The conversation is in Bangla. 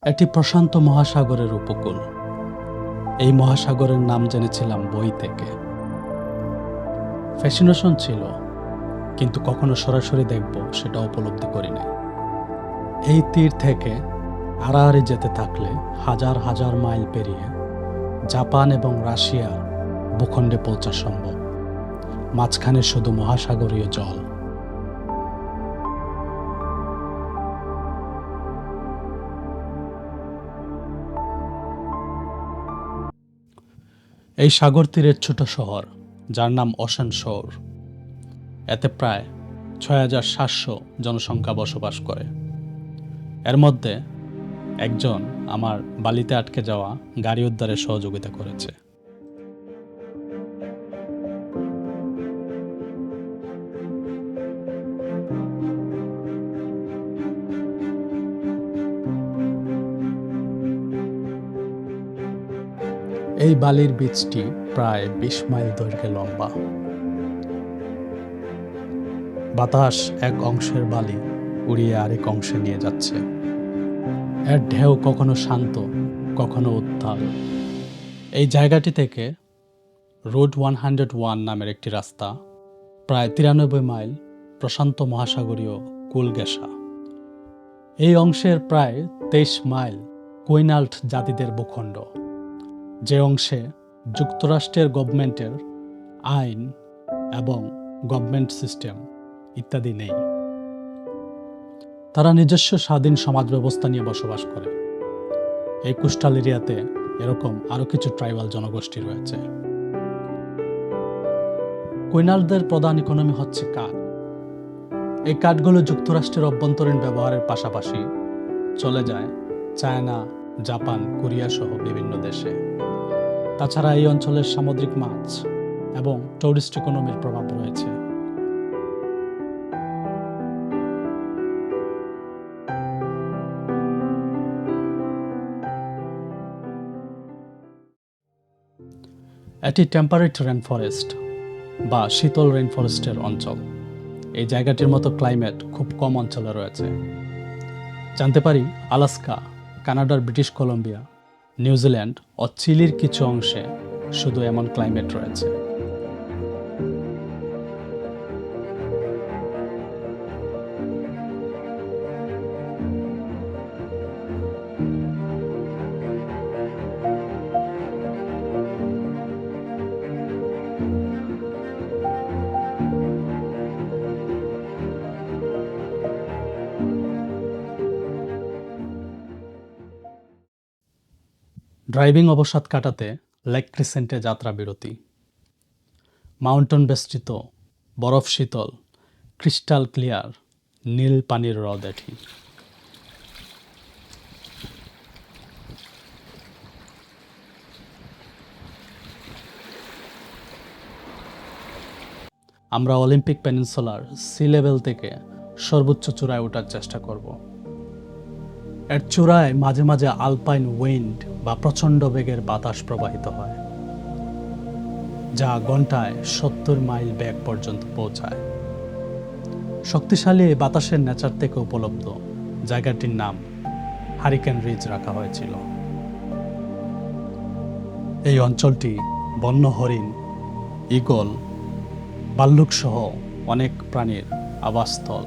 এটি প্রশান্ত মহাসাগরের উপকূল। এই মহাসাগরের নাম জেনেছিলাম বই থেকে। ফ্যাসিনেশন ছিল, কিন্তু কখনো সরাসরি দেখব সেটা উপলব্ধি করি নাই। এই তীর থেকে আড়াআড়ি যেতে থাকলে হাজার হাজার মাইল পেরিয়ে জাপান এবং রাশিয়ার ভূখণ্ডে পৌঁছা সম্ভব। মাঝখানে শুধু মহাসাগরীয় জল। এই সাগর তীরের ছোট শহর, যার নাম ওশেন শোর, এতে প্রায় ৬,৭০০ জনসংখ্যা বসবাস করে। এর মধ্যে একজন আমার বালিতে আটকে যাওয়া গাড়ি উদ্ধারে সহযোগিতা করেছে। এই বালির বীচটি প্রায় ২০ মাইল দৈর্ঘ্যে লম্বা। বাতাস এক অংশের বালি উড়িয়ে আরেক অংশে নিয়ে যাচ্ছে। এর ঢেউ কখনো শান্ত, কখনো উত্তাল। এই জায়গাটি থেকে রুট 101 নামের একটি রাস্তা প্রায় ৯৩ মাইল প্রশান্ত মহাসাগরীয় কুলগেসা। এই অংশের প্রায় ২৩ মাইল কুইনাল্ট জাতিদের ভূখণ্ড, যে অংশে যুক্তরাষ্ট্রের গভর্নমেন্টের আইন এবং গভর্নমেন্ট সিস্টেম ইত্যাদি নেই। তারা নিজস্ব স্বাধীন সমাজ ব্যবস্থা নিয়ে বসবাস করে। এই কোস্টাল এরিয়াতে এরকম আরও কিছু ট্রাইবাল জনগোষ্ঠী রয়েছে। কুইনাল্টদের প্রধান ইকোনমি হচ্ছে কাঠ। এই কাঠগুলো যুক্তরাষ্ট্রের অভ্যন্তরীণ ব্যবহারের পাশাপাশি চলে যায় চায়না, জাপান, কোরিয়া সহ বিভিন্ন দেশে। তাছাড়া এই অঞ্চলের সামুদ্রিক মাছ এবং টুরিস্ট ইকোনমির প্রভাব রয়েছে। এটি টেম্পারেট রেন ফরেস্ট বা শীতল রেন ফরেস্টের অঞ্চল। এই জায়গাটির মতো ক্লাইমেট খুব কম অঞ্চলে রয়েছে। জানতে পারি আলাস্কা, কানাডার ব্রিটিশ কলম্বিয়া, নিউজিল্যান্ড ও চিলির কিছু অংশে শুধু এমন ক্লাইমেট রয়েছে। ড্রাইভিং অবসাদ কাটাতে লেক ক্রিসেন্টে যাত্রা বিরতি। মাউন্টেন বেষ্টিত, বরফ শীতল, ক্রিস্টাল ক্লিয়ার নীল পানির হ্রদ এটি। আমরা অলিম্পিক পেনিনসুলার সি লেভেল থেকে সর্বোচ্চ চূড়ায় ওঠার চেষ্টা করব। এর চূড়ায় মাঝে মাঝে আলপাইন উইন্ড বা প্রচণ্ড বেগের বাতাস প্রবাহিত হয়, যা ঘন্টায় ৭০ মাইল বেগ পর্যন্ত পৌঁছায়। শক্তিশালী বাতাসের নেচার থেকে উপলব্ধ জায়গাটির নাম হারিকেন রিজ রাখা হয়েছিল। এই অঞ্চলটি বন্য হরিণ, ঈগল, ভাল্লুক সহ অনেক প্রাণীর আবাসস্থল।